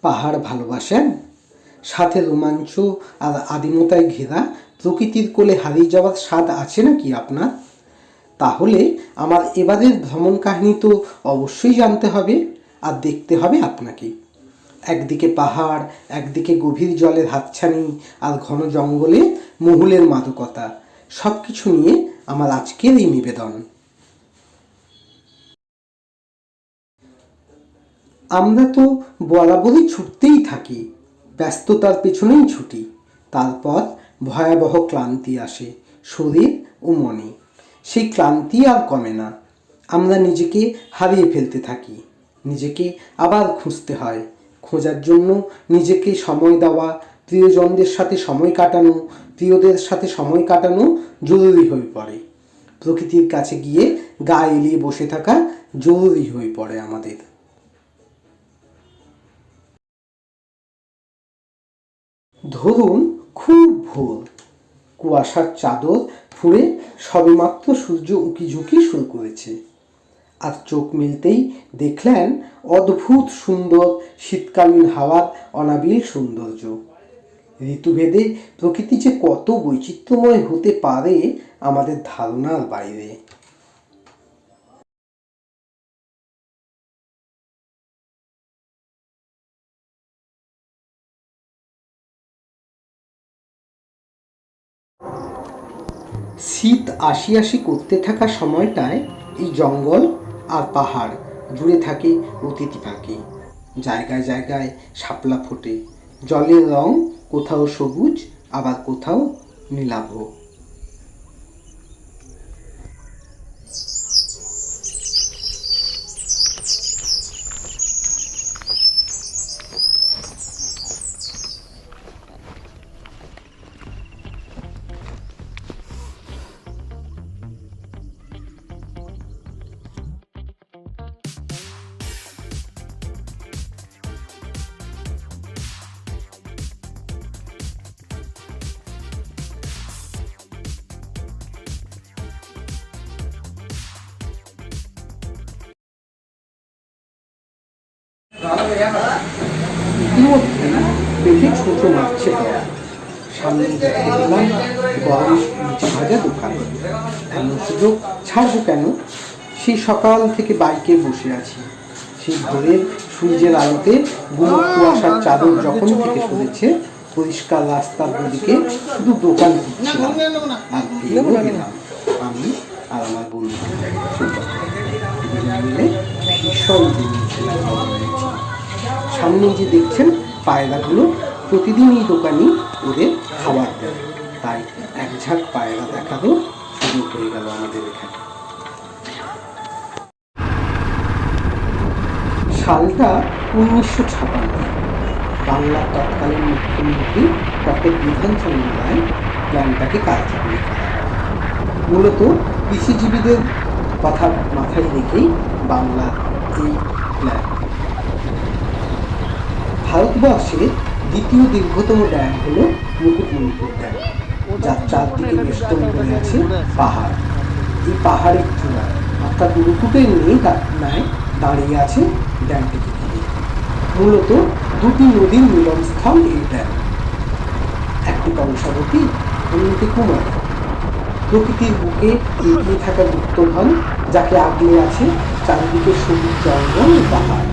পাহাড় ভালোবাসেন? সাথে রোমাঞ্চ আর আদিমতায় ঘেরা প্রকৃতির কোলে হারিয়ে যাওয়ার স্বাদ আছে নাকি আপনার? তাহলে আমার এবারের ভ্রমণ কাহিনী তো অবশ্যই জানতে হবে আর দেখতে হবে আপনাকে। একদিকে পাহাড়, একদিকে গভীর জলের হাতছানি আর ঘন জঙ্গলে মহুলের মাদকতা, সব কিছু নিয়ে আমার আজকের এই নিবেদন। আমরা তো বরাবরই ছুটতেই থাকি, ব্যস্ততার পেছনেই ছুটি। তারপর ভয়াবহ ক্লান্তি আসে শরীর ও মনে। সেই ক্লান্তি আর কমে না। আমরা নিজেকে হারিয়ে ফেলতে থাকি, নিজেকে আবার খুঁজতে হয়। খোঁজার জন্য নিজেকে সময় দেওয়া, প্রিয়জনদের সাথে সময় কাটানো, প্রিয়দের সাথে সময় কাটানো জরুরি হয়ে পড়ে। প্রকৃতির কাছে গিয়ে গা এলিয়ে বসে থাকা জরুরি হয়ে পড়ে আমাদের। ধরুন খুব ভোর, কুয়াশার চাদর ফুঁড়ে সবেমাত্র সূর্য উঁকিঝুঁকি শুরু করেছে, আর চোখ মিলতেই দেখলেন অদ্ভুত সুন্দর শীতকালীন হাওয়ার অনাবিল সৌন্দর্য। ঋতুভেদে প্রকৃতি যে কত বৈচিত্র্যময় হতে পারে আমাদের ধারণার বাইরে। শীত আসি আসি করতে থাকা সময়টায় এই জঙ্গল আর পাহাড় জুড়ে থাকে অতিথি পাখি। জায়গায় জায়গায় শাপলা ফোটে, জলের রং কোথাও সবুজ আবার কোথাও নীলাভ। ইতিমধ্যে পেটে ছোট মারছে দর। সামনে দেখলাম গরম লুচি ভাজা দোকান। এমন সুযোগ ছাড়বো কেন? সেই সকাল থেকে বাইকে বসে আছি। সেই ভোরের সূর্যের আলোতে গুলো কুয়াশার চাদর যখন থেকে সরেছে, পরিষ্কার রাস্তার দুদিকে শুধু দোকান ঘুরছিলাম আর পেয়েও গেলাম আমি আর আমার বন্ধু মিলে ভীষণ সামনে যে দেখছেন পায়রাগুলো, প্রতিদিন এই দোকানি ওদের খাবার দেয়, তাই এক ঝাঁক পায়রা দেখারও সুযোগ হয়ে গেল আমাদের এখানে। সালটা 1956। বাংলার তৎকালীন মুখ্যমন্ত্রী ডক্টর বিধানচন্দ্র রায় প্ল্যানটাকে কার্যকরী করা। মূলত কৃষিজীবীদের কথা মাথায় রেখেই বাংলার এই প্ল্যান। ভারতবর্ষের দ্বিতীয় দীর্ঘতম ড্যাম হল মুকুটমণিপুর ড্যাম, যার চারদিকে বেষ্টন করে আছে পাহাড়। এই পাহাড়ের চূড়া অর্থাৎ মুকুটের ন্যায় দাঁড়িয়ে আছে ড্যামটিকে ঘিরে। মূলত দুটি নদীর মিলনস্থল এই ড্যাম, একটি কংসাবতী, অন্যটি কুমার। প্রকৃতির বুকে এগিয়ে থাকা গুপ্তধন, যাকে আগলে আছে চারিদিকে সবুজ জঙ্গল ও পাহাড়।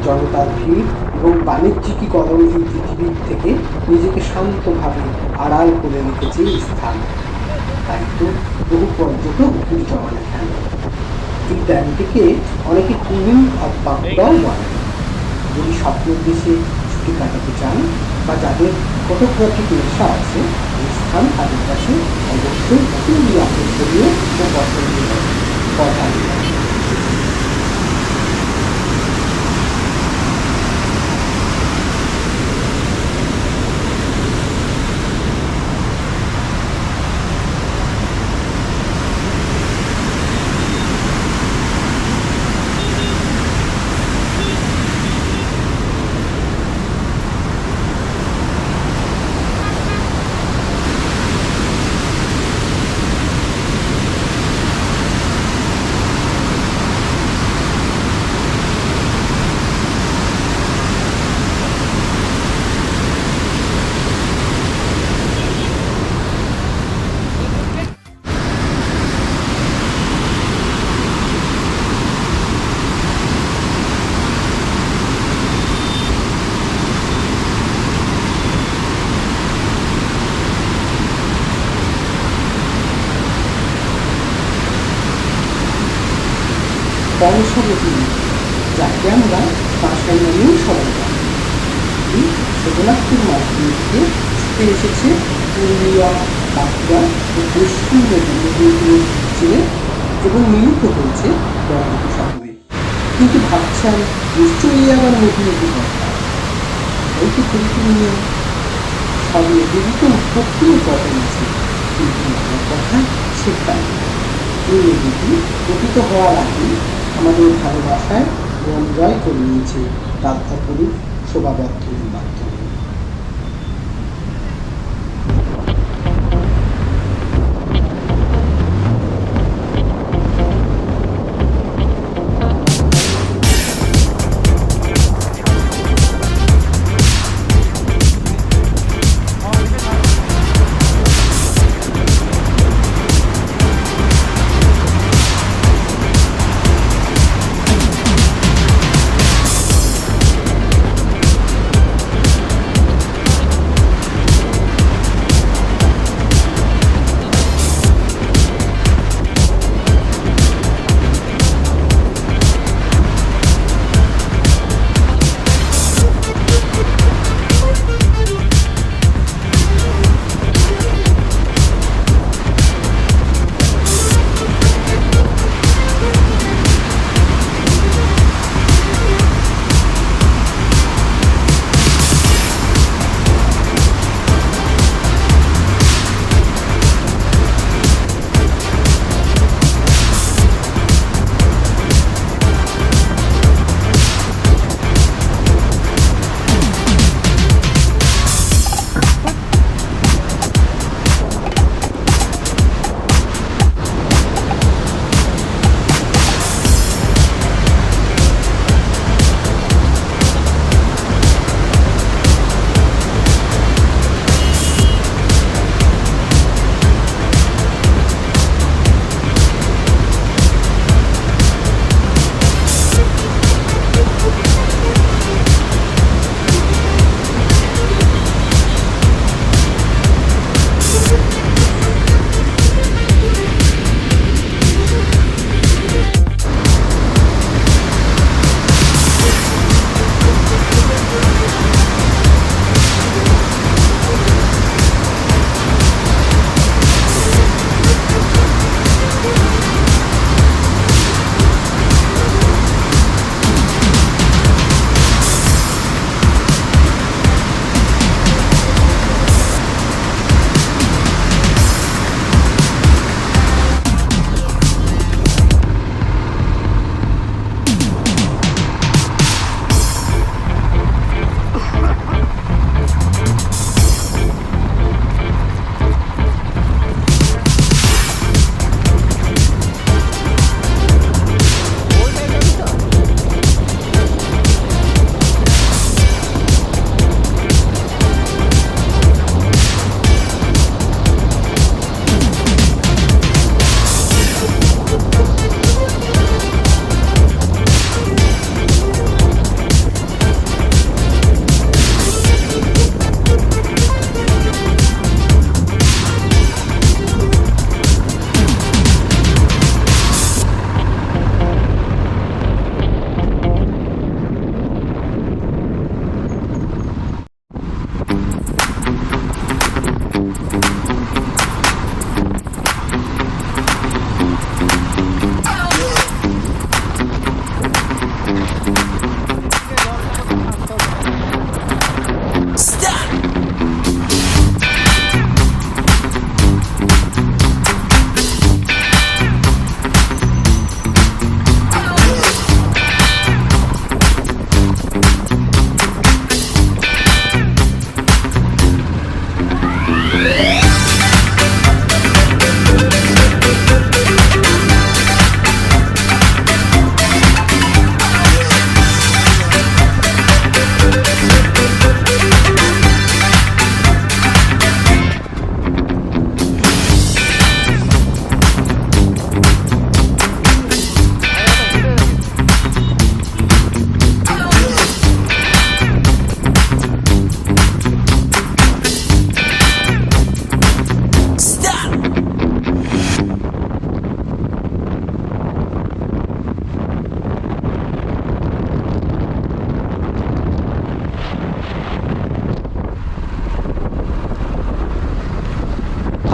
জনতার ভিড় এবং বাণিজ্যিকীকরণ এই পৃথিবীর থেকে নিজেকে শান্তভাবে আড়াল করে রেখেছে এই স্থান। তাই তো বহু পর্যটক ভিড় জমান এখানে। এই ড্যামটিকে অনেকে কুইন অফ বাঁকুড়াও বলে। যদি স্বপ্নের দেশে ছুটি কাটাতে চান বা যাদের ফটোগ্রাফিক নেশা আছে, এই স্থান তাদের কাছে অবশ্যই খুবই আকর্ষণীয় ও পছন্দনীয় কথা। মতির যাকে আমরা কাঁসাই নামেও সবাই জানি। এই ছোটনাগপুর মাধ্যমিক থেকে ছুটে এসেছে পুরুলিয়া, বাঁকুড়া ও পশ্চিম মেদিনীপুর জেলে এবং মিলিত হয়েছে বঙ্গোপসাগরে। কিন্তু ভাবছেন নিশ্চয়ই আবার নতুন নতুন কথা, এই তো পরিপূর্ণ সব নদীরই তো উৎপত্তি ও পতন আছে, কিন্তু আমার কথা সেখানে এই নদীটি প্রকৃত হওয়ার আগে আমাদের ভালোবাসায় মন জয় করে নিয়েছে তার অপরূপ শোভাবর্ধনের মাধ্যমে।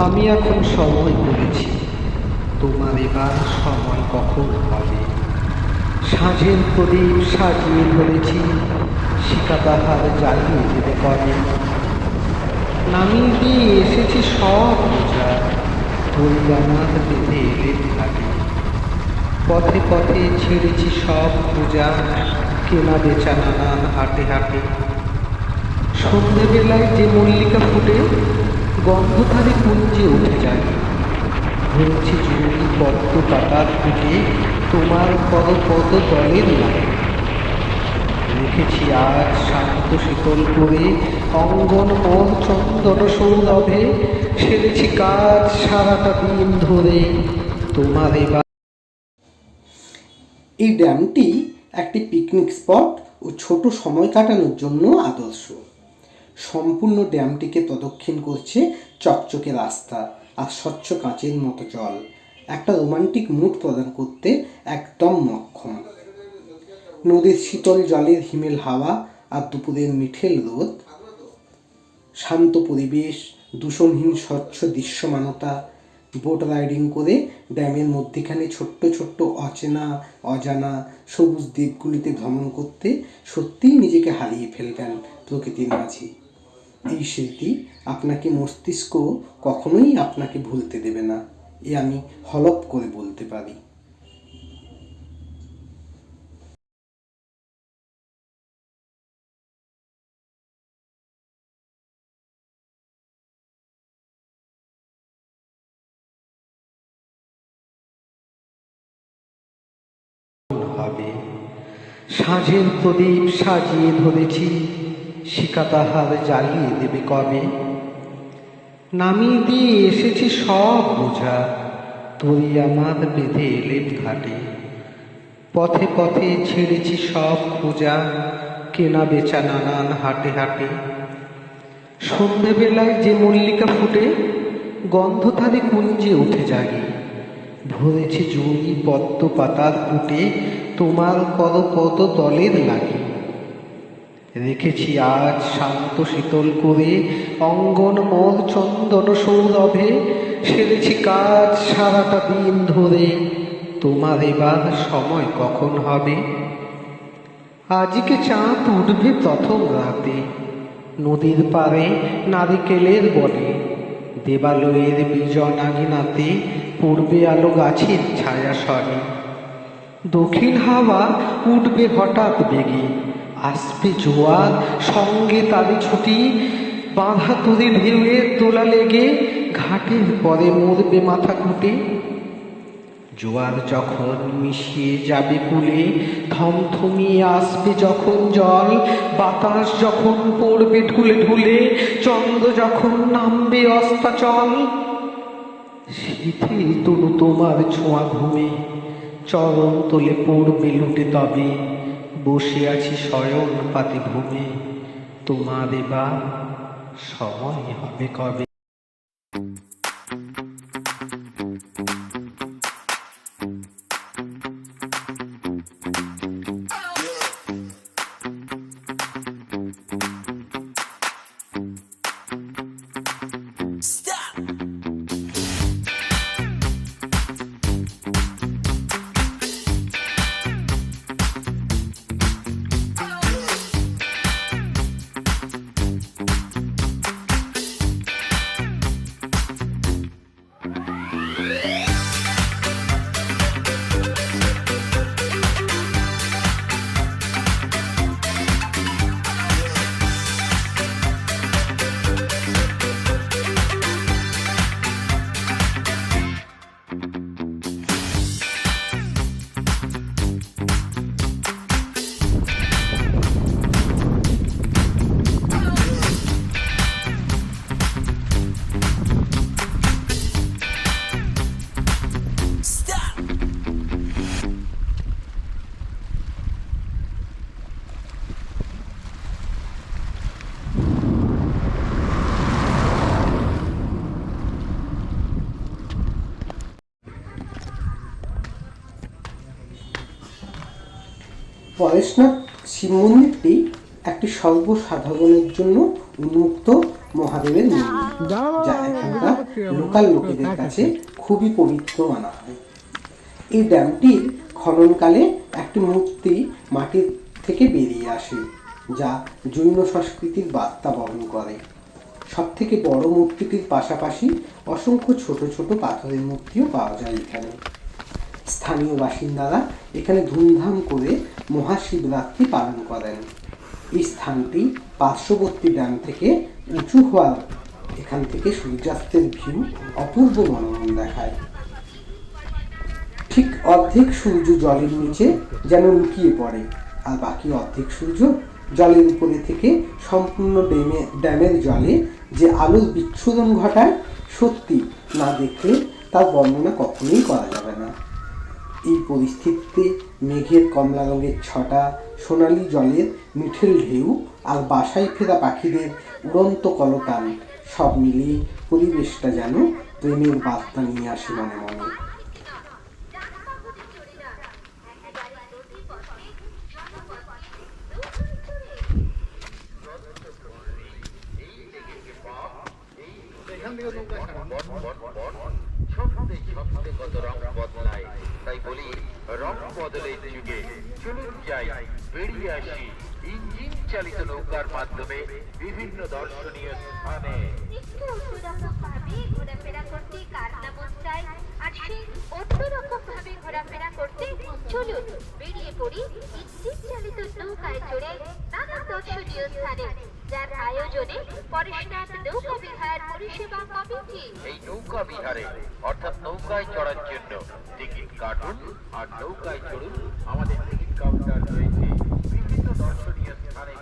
আমি এখন সময় করেছি, তোমার এবার সময় কখন হবে। সাঁঝের প্রদীপ সাজিয়ে ধরেছি, শিকা তাহার জ্বালিয়ে দেবে কবে। নামিয়ে দিয়ে এসেছি সব বোঝা, আমার বেঁধে এলে ঘাটে। পথে পথে ছেড়েছি সব পূজা, কেনা বেচা নানান হাটে হাটে। সন্ধ্যেবেলায় যে মল্লিকা ফুটে, গন্ধধারে কুঞ্জে উঠে যায়। ধরেছি জুড়ি পদ্ম পাতার ফুটে, তোমার পদ দলের লাগে। রেখেছি আজ শান্ত শীতল করে, অঙ্গন মোর চন্দন সৌরভে। সেরেছি কাজ সারাটা দিন ধরে, তোমার এবার। এই ড্যামটি একটি পিকনিক স্পট ও ছোট সময় কাটানোর জন্য আদর্শ। সম্পূর্ণ ড্যামটিকে প্রদক্ষিণ করছে চকচকে রাস্তা আর স্বচ্ছ কাঁচের মতো জল। একটা রোমান্টিক মুড প্রদান করতে একদম মক্ষম। নদীর শীতল জলের হিমেল হাওয়া আর দুপুরের মিঠেল রোদ, শান্ত পরিবেশ, দূষণহীন স্বচ্ছ দৃশ্যমানতা। বোট রাইডিং করে ড্যামের মধ্যেখানে ছোট্ট ছোট্ট অচেনা অজানা সবুজ দ্বীপগুলিতে ভ্রমণ করতে সত্যিই নিজেকে হারিয়ে ফেলবেন প্রকৃতির মাঝে। এই স্মৃতি আপনাকে মস্তিষ্ক কখনোই আপনাকে ভুলতে দেবে না, এ আমি হলপ করে বলতে পারি। হবে সাঁঝের প্রদীপ সাজিয়ে ধরেছি, শিকা তাহার জ্বালিয়ে দেবে কবে। নামিয়ে দিয়ে এসেছি সব বোঝা, আমার বেঁধে এলে ঘাটে। পথে পথে ছেড়েছি সব পূজা, কেনা বেচা নানান হাটে হাটে। সন্ধ্যেবেলায় যে মল্লিকা ফুটে, গন্ধধারে কুঞ্জে উঠে জাগে। ভরেছি জুঁই পদ্ম পাতার ফুটে, তোমার পদ দলের লাগে। রেখেছি আজ শান্ত শীতল করে, অঙ্গন মোর চন্দন সৌরভে। সেরেছি কাজ সারাটা দিন ধরে, তোমার এবার সময় কখন হবে। আজকে চাঁদ উঠবে প্রথম রাতে, নদীর পাড়ে নারিকেলের বনে। দেবালয়ের বিজন আগিনাতে পড়বে আলো গাছের ছায়া সরে। দক্ষিণ হাওয়া উঠবে হঠাৎ বেগে, আসবে জোয়ার সঙ্গে তারি ছুটি। বাঁধা তরি ঢেউয়ে তোলা লেগে, ঘাটের পরে মরবে মাথা ঘুটে। জোয়ার যখন মিশিয়ে যাবে কুলে, থমথমিয়ে আসবে যখন জল। বাতাস যখন পড়বে ঢুলে ঢুলে, চন্দ্র যখন নামবে অস্তাচল। শীতে তনু তোমার ছোঁয়া ঘুমে, চরণ তোলে পড়বে লুটে তবে। বসে আছি শয়ন পাতে ঘুমে, তোমার এবার সময় হবে কবে। পরেশনাথ শিব মন্দিরটি একটি সর্বসাধারণের জন্য উন্মুক্ত ও মহাদেবের মন্দির, যা এখানকার লোকাল লোকেদের কাছে খুবই পবিত্র মানা হয়। এই ড্যামটির খননকালে একটি মূর্তি মাটির থেকে বেরিয়ে আসে, যা জৈন সংস্কৃতির বার্তা বহন করে। সব থেকে বড় মূর্তিটির পাশাপাশি অসংখ্য ছোট ছোট পাথরের মূর্তিও পাওয়া যায় এখানে। স্থানীয় বাসিন্দারা এখানে ধুমধাম করে মহাশিবরাত্রি পালন করেন। এই স্থানটি পার্শ্ববর্তী ড্যাম থেকে উঁচু হওয়ার এখান থেকে সূর্যাস্তের ভিউ অপূর্ব মনোরম দেখায়। ঠিক অর্ধেক সূর্য জলের নিচে যেন লুকিয়ে পড়ে, আর বাকি অর্ধেক সূর্য জলের উপরে থেকে সম্পূর্ণ ড্যামের জলে যে আলোর বিচ্ছুরণ ঘটায়, সত্যি না দেখলে তার বর্ণনা কখনোই করা যাবে না। এই পরিস্থিতিতে মেঘের কমলা রঙের ছটা, সোনালি জলের মিঠেল ঢেউ আর বাসায় ফেরা পাখিদের উড়ন্ত কলতান সব মিলিয়ে পরিবেশটা যেন প্রেমের বার্তা নিয়ে আসে মনে মনে। কত রং বদলায়, তাই বলি রং বদলের যুগে চলুন যাই, বেরিয়ে আসি ইঞ্জিন চালিত নৌকার মাধ্যমে বিভিন্ন দর্শনীয় স্থানে। ঘোরাফেরা করতে কার না মন চায়, আর সেই অন্যরকম ভাবে ঘোরাফেরা করতে চলুন বেরিয়ে পড়ি ইঞ্জিন চালিত নৌকায় চড়ে নানা দর্শনীয় স্থানে, যার আয়োজনে পরেশনাথ নৌকা বিহার পরিষেবা কমিটি। এই নৌকা বিহারে অর্থাৎ নৌকায় চড়ার জন্য টিকিট কাটুন আর নৌকায় চড়ুন। আমাদের টিকিট কাউন্টার রয়েছে বিভিন্ন দর্শনীয় স্থানে।